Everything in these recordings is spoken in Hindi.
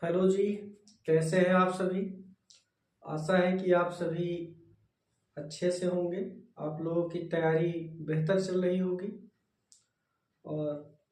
हेलो जी। कैसे हैं आप सभी। आशा है कि आप सभी अच्छे से होंगे। आप लोगों की तैयारी बेहतर चल रही होगी और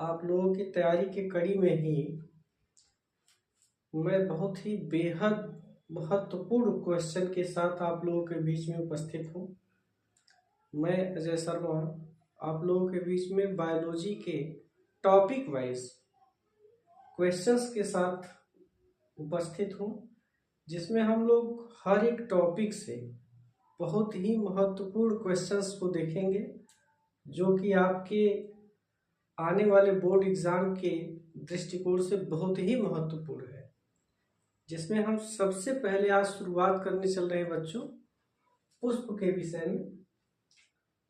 आप लोगों की तैयारी के कड़ी में ही मैं बहुत ही बेहद महत्वपूर्ण क्वेश्चन के साथ आप लोगों के बीच में उपस्थित हूँ। मैं अजय शर्मा आप लोगों के बीच में बायोलॉजी के टॉपिक वाइज क्वेश्चंस के साथ उपस्थित हूँ, जिसमें हम लोग हर एक टॉपिक से बहुत ही महत्वपूर्ण क्वेश्चंस को देखेंगे जो कि आपके आने वाले बोर्ड एग्जाम के दृष्टिकोण से बहुत ही महत्वपूर्ण है। जिसमें हम सबसे पहले आज शुरुआत करने चल रहे हैं बच्चों पुष्प के विषय में।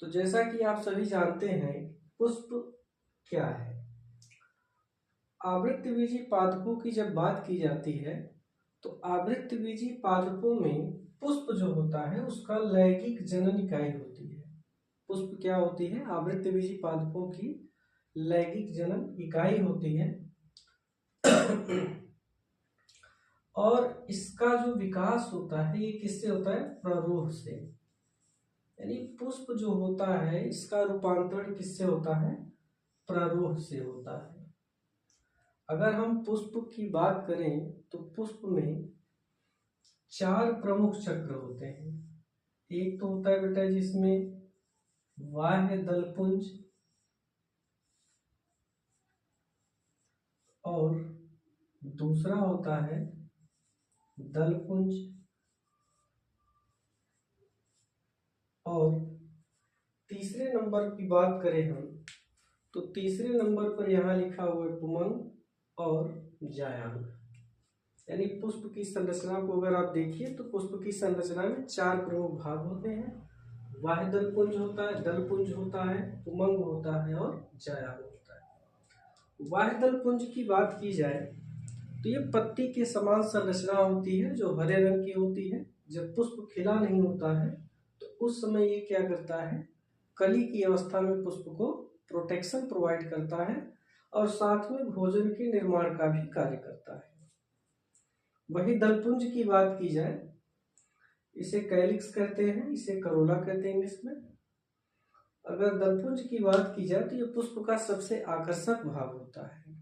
तो जैसा कि आप सभी जानते हैं पुष्प क्या है। आवृत्तबीजी पादपों की जब बात की जाती है तो आवृत्तबीजी पादपों में पुष्प जो होता है उसका लैंगिक जनन इकाई होती है। पुष्प क्या होती है? आवृत्तबीजी पादपों की लैंगिक जनन इकाई होती है और इसका जो विकास होता है ये किससे होता है? प्ररोह से। यानी पुष्प जो होता है इसका रूपांतरण किससे होता है? प्ररोह से होता है। अगर हम पुष्प की बात करें तो पुष्प में 4 प्रमुख चक्र होते हैं। एक तो होता है बेटा जिसमें बाह्य दलपुंज और दूसरा होता है दलपुंज और तीसरे नंबर की बात करें हम तो तीसरे नंबर पर यहाँ लिखा हुआ है पुमंग और जायांग। यानी पुष्प की संरचना को अगर आप देखिए तो पुष्प की संरचना में 4 प्रमुख भाग होते हैं। बाह्य दलपुंज होता है, दलपुंज होता है, पुमंग होता है और जायांग होता है। बाह्य दलपुंज की बात की जाए तो ये पत्ती के समान संरचना होती है जो हरे रंग की होती है। जब पुष्प खिला नहीं होता है तो उस समय ये क्या करता है? कली की अवस्था में पुष्प को प्रोटेक्शन प्रोवाइड करता है और साथ में भोजन के निर्माण का भी कार्य करता है। वही दलपुंज की बात की जाए, इसे कैलिक्स कहते हैं, इसे करोला कहते हैं इंग्लिश में। अगर दलपुंज की बात की जाए तो ये पुष्प का सबसे आकर्षक भाग होता है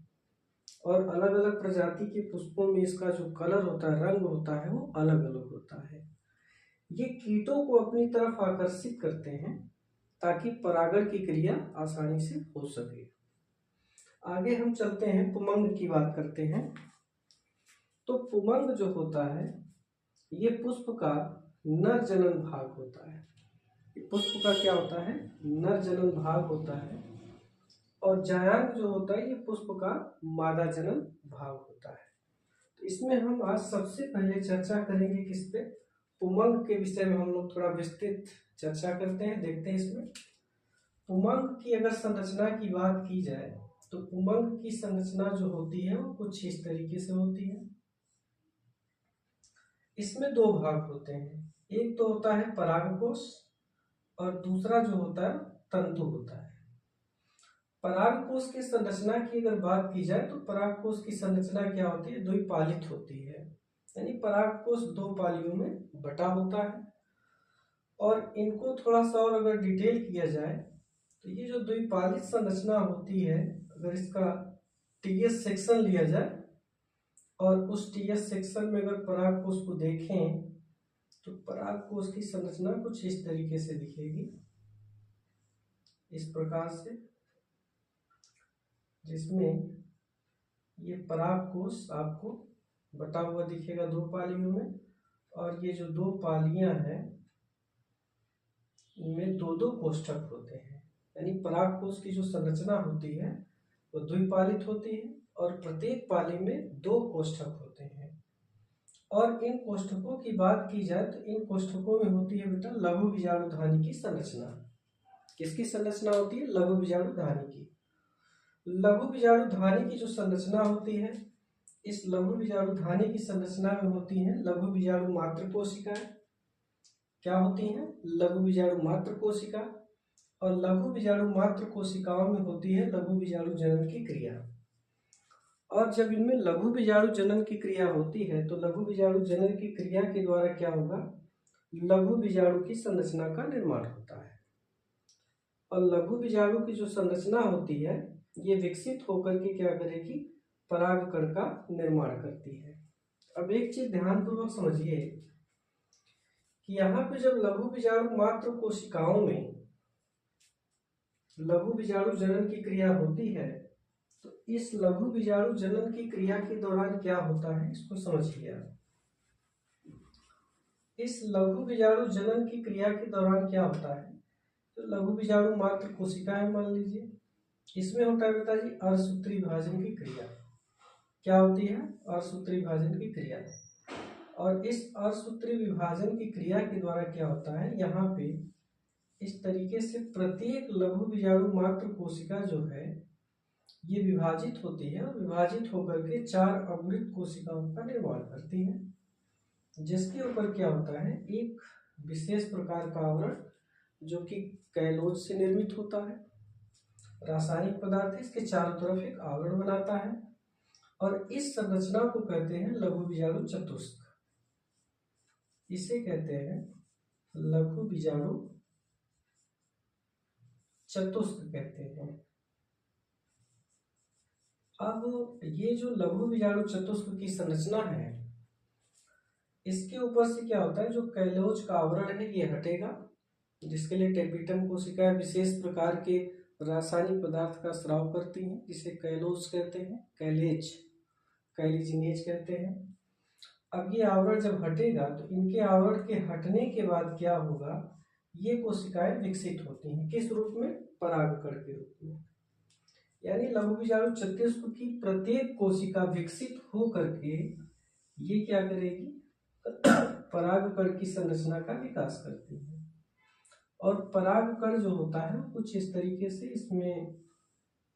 और अलग अलग प्रजाति के पुष्पों में इसका जो कलर होता है, रंग होता है, वो अलग अलग होता है। ये कीटों को अपनी तरफ आकर्षित करते हैं ताकि परागण की क्रिया आसानी से हो सके। आगे हम चलते हैं, पुमंग की बात करते हैं। तो पुमंग जो होता है ये पुष्प का नर जनन भाग होता है। पुष्प का क्या होता है? नर जनन भाग होता है। और जायांग जो होता है ये पुष्प का मादा जनन भाग होता है। तो इसमें हम आज सबसे पहले चर्चा करेंगे किस पे? पुमंग के विषय में हम लोग थोड़ा विस्तृत चर्चा करते हैं, देखते हैं इसमें। पुमंग की अगर संरचना की बात की जाए तो पुमंग की संरचना जो होती है वो कुछ इस तरीके से होती है। इसमें 2 भाग होते हैं, एक तो होता है परागकोश और दूसरा जो होता है तंतु होता है। परागकोश की संरचना की अगर बात की जाए तो परागकोश की संरचना क्या होती है? द्विपालित होती है। यानी परागकोश 2 पालियों में बटा होता है। और इनको थोड़ा सा और अगर डिटेल किया जाए तो ये जो द्विपालित संरचना होती है, अगर इसका टीएस सेक्शन लिया जाए और उस टीएस सेक्शन में अगर परागकोश को देखें तो परागकोश की संरचना कुछ इस तरीके से दिखेगी, इस प्रकार से, जिसमें ये परागकोश आपको बटा हुआ दिखेगा 2 पालियों में। और ये जो 2 पालियां हैं इनमें 2-2 कोष्ठक होते हैं। यानी परागकोश की जो संरचना होती है वो द्विपालित होती है और प्रत्येक पाली में 2 कोष्ठक होते हैं। और इन कोष्ठकों की बात की जाए तो इन कोष्ठकों में होती है बेटा लघु बीजाणुधानी की संरचना। किसकी संरचना होती है? लघु बीजाणुधानी की। लघु बीजाणुधानी की जो संरचना होती है, इस लघु बीजाणुधानी की संरचना में होती है लघु बीजाणु मात्र कोशिकाएं। क्या होती हैं? लघु बीजाणु मात्र कोशिका। और लघु बीजाणु मात्र कोशिकाओं में होती है लघु बीजाणु जनन की क्रिया। और जब इनमें लघु बीजाणु जनन की क्रिया होती है तो लघु बीजाणु जनन की क्रिया के द्वारा क्या होगा, लघु बीजाणु की संरचना का निर्माण होता है। और लघु बीजाणु की जो संरचना होती है ये विकसित होकर के क्या करेगी, परागकण का निर्माण करती है। अब एक चीज ध्यानपूर्वक समझिए कि यहाँ पे जब लघु बीजाणु मात्र कोशिकाओं में लघु बीजाणु जनन की क्रिया होती है तो इस लघु बीजाणु जनन की क्रिया के दौरान क्या होता है इसको समझिए आप। इस लघु बीजाणु जनन की क्रिया के दौरान क्या होता है, तो लघु बीजाणु मात्र कोशिकाएं मान लीजिए, इसमें होता है पिताजी अर्धसूत्री विभाजन की क्रिया। क्या होती है, अर्धसूत्री विभाजन की क्रिया। और इस अर्धसूत्री विभाजन की क्रिया के द्वारा क्या होता है, यहाँ पे इस तरीके से प्रत्येक लघु बीजाणु मात्र कोशिका जो है ये विभाजित होती है और विभाजित होकर के 4 अवृत कोशिकाओं का निर्माण करती है, जिसके ऊपर क्या होता है, एक विशेष प्रकार का आवरण जो कि कैलोज से निर्मित होता है, रासायनिक पदार्थ है, इसके चारों तरफ एक आवरण बनाता है और इस संरचना को कहते हैं लघु बीजाणु चतुष्क। इसे कहते हैं लघु बीजाणु चतुष्क कहते हैं। अब ये जो लघु बीजाणु चतुष्क की संरचना है इसके ऊपर से क्या होता है, जो कैलोज का आवरण है ये हटेगा, जिसके लिए टेपिटम कोशिकाएं विशेष प्रकार के रासायनिक पदार्थ का स्राव करती हैं जिसे कैलोज कहते हैं, कैलिजिनेज कहते हैं। अब ये आवरण जब हटेगा तो इनके आवरण के हटने के बाद क्या होगा, ये कोशिकाएं विकसित होती हैं, किस रूप में, परागकण के रूप में। यानी लघु बीजाणु चतुष्क की प्रत्येक कोशिका विकसित हो करके ये क्या करेगी, परागकण की संरचना का विकास करती है। और परागकण जो होता है कुछ इस तरीके से, इसमें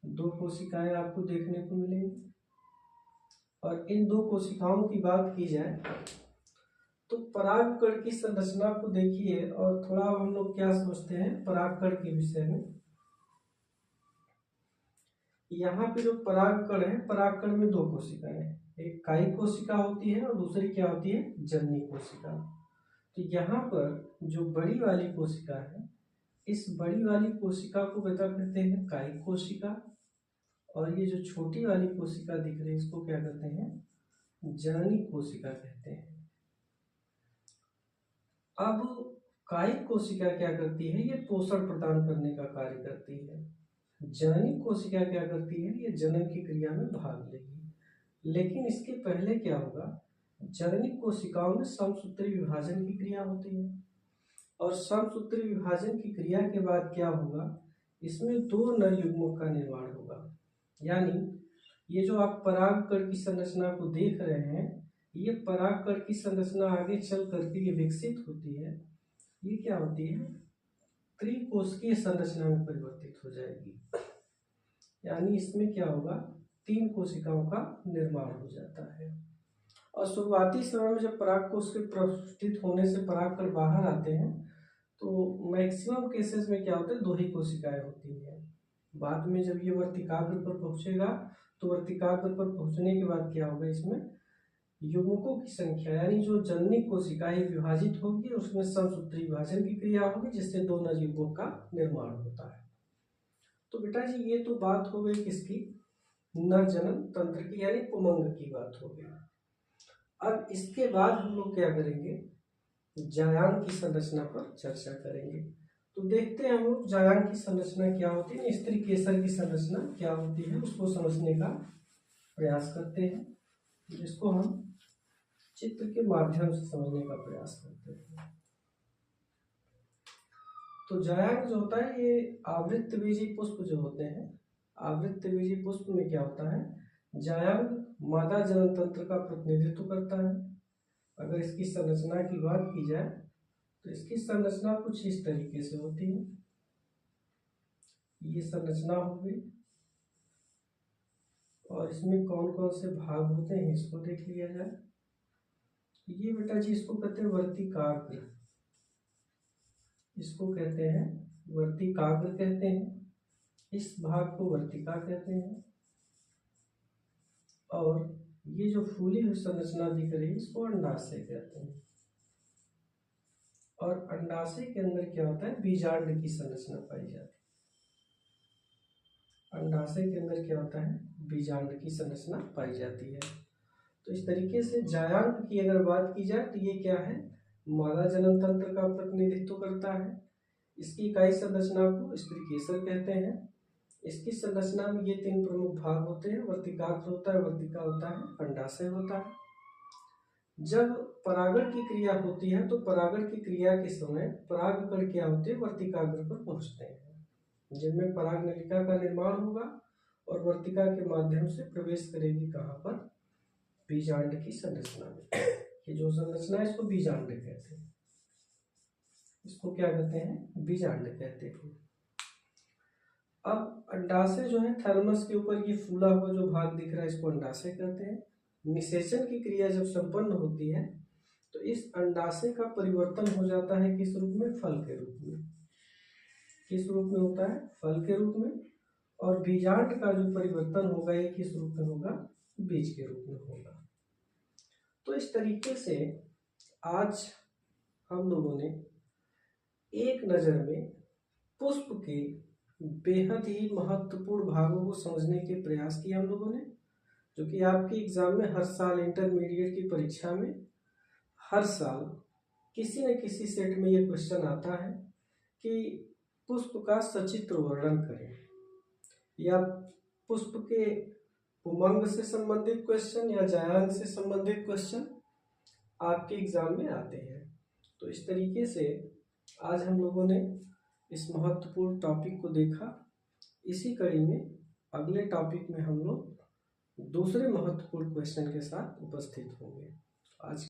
2 कोशिकाएं आपको देखने को मिलेंगी। और इन 2 कोशिकाओं की बात की जाए तो परागकण की संरचना को देखिए और थोड़ा हम लोग क्या समझते हैं परागकण के विषय में। यहाँ पे जो परागकण है, परागकण में 2 कोशिकाएं हैं, एक कायी कोशिका होती है और दूसरी क्या होती है, जननी कोशिका। तो यहाँ पर जो बड़ी वाली कोशिका है, इस बड़ी वाली कोशिका को बता कहते हैं कायी कोशिका, और ये जो छोटी वाली कोशिका दिख रही है इसको क्या कहते हैं, जननी कोशिका कहते हैं। अब कायिक कोशिका क्या करती है, ये पोषण प्रदान करने का कार्य करती है। जननी कोशिका क्या करती है, ये जनन की क्रिया में भाग लेगी। लेकिन इसके पहले क्या होगा, जननी कोशिकाओं में समसूत्री विभाजन की क्रिया होती है और समसूत्री विभाजन की क्रिया के बाद क्या होगा, इसमें 2 नर युग्मों का निर्माण होगा। यानी ये जो आप परागकण की संरचना को देख रहे हैं, ये परागकण की संरचना आगे चल करके ये विकसित होती है, ये क्या होती है, त्रिकोशिकीय संरचना में परिवर्तित हो जाएगी। यानी इसमें क्या होगा, 3 कोशिकाओं का निर्माण हो जाता है। और शुरुआती समय में जब परागकोश के प्रस्फुटित होने से परागकण बाहर आते हैं तो मैक्सिमम केसेस में क्या होता है, 2 ही कोशिकाएं होती हैं। बाद में जब ये वर्तिकाग्र पर पहुंचेगा तो वर्तिकाग्र पर पहुंचने के बाद क्या होगा, इसमें युग्मकों की संख्या यानी जो जननी कोशिकाएं विभाजित होगी उसमें समसूत्री विभाजन की क्रिया होगी जिससे 2 नर युग्मों का निर्माण होता है। तो बेटा जी ये तो बात हो गई किसकी, नर जनन तंत्र की, यानी पुमंग की बात हो गई। अब इसके बाद हम लोग क्या करेंगे, जायांग की संरचना पर चर्चा करेंगे। तो देखते हैं हम लोग जायांग की संरचना क्या होती है, स्त्री केसर की संरचना क्या होती है उसको समझने का प्रयास करते हैं, जिसको हम चित्र के माध्यम से समझने का प्रयास करते हैं। तो जायांग जो होता है ये आवृत्तबीजी पुष्प जो होते हैं, आवृत्तबीजी पुष्प में क्या होता है, जायांग मादा जनन तंत्र का प्रतिनिधित्व करता है। अगर इसकी संरचना की बात की जाए तो इसकी संरचना कुछ इस तरीके से होती है, ये संरचना हो गई। और इसमें कौन कौन से भाग होते हैं इसको देख लिया जाए। ये बेटा जी इसको कहते हैं वर्तिकाग्र, इसको कहते हैं वर्तिकाग्र कहते हैं, इस भाग को वर्तिका कहते हैं। और ये जो फूली हुई संरचना दिख रही है इसको अंडाशय कहते हैं। और अंडाशय के अंदर क्या होता है, बीजांड की संरचना पाई जाती है। अंडाशय के अंदर क्या होता है, बीजांड की संरचना पाई जाती है। तो इस तरीके से जायांग की अगर बात की जाए तो ये क्या है, मादा जनन तंत्र का प्रतिनिधित्व करता है। इसकी इकाई संरचना को स्त्रीकेसर कहते हैं। इसकी संरचना में ये 3 प्रमुख भाग होते हैं, वर्तिकाग्र होता है, वर्तिका होता है, अंडाशय होता है। जब परागण की क्रिया होती है तो परागण की क्रिया के समय परागकण क्या होते हैं, वर्तिकाग्र पर पहुंचते हैं, जिनमें पराग नलिका का निर्माण होगा और वर्तिका के माध्यम से प्रवेश करेगी कहाँ पर, बीजांड की संरचना में। ये जो संरचना है इसको बीजांड कहते हैं। इसको क्या कहते हैं, बीजांड कहते हैं। अब अंडाशय जो है, थैलमस के ऊपर ये फूला हुआ जो भाग दिख रहा है इसको अंडाशय कहते हैं। निषेचन की क्रिया जब संपन्न होती है तो इस अंडाशय का परिवर्तन हो जाता है किस रूप में, फल के रूप में। किस रूप में होता है, फल के रूप में। और बीजांड का जो परिवर्तन होगा ये किस रूप में होगा, बीज के रूप में होगा। तो इस तरीके से आज हम लोगों ने एक नज़र में पुष्प के बेहद ही महत्वपूर्ण भागों को समझने के प्रयास किए हम लोगों ने, जो कि आपके एग्जाम में हर साल इंटरमीडिएट की परीक्षा में हर साल किसी न किसी सेट में ये क्वेश्चन आता है कि पुष्प का सचित्र वर्णन करें, या पुष्प के पुमंग से संबंधित क्वेश्चन या जायांग से संबंधित क्वेश्चन आपके एग्जाम में आते हैं। तो इस तरीके से आज हम लोगों ने इस महत्वपूर्ण टॉपिक को देखा। इसी कड़ी में अगले टॉपिक में हम लोग दूसरे महत्वपूर्ण क्वेश्चन के साथ उपस्थित होंगे। आज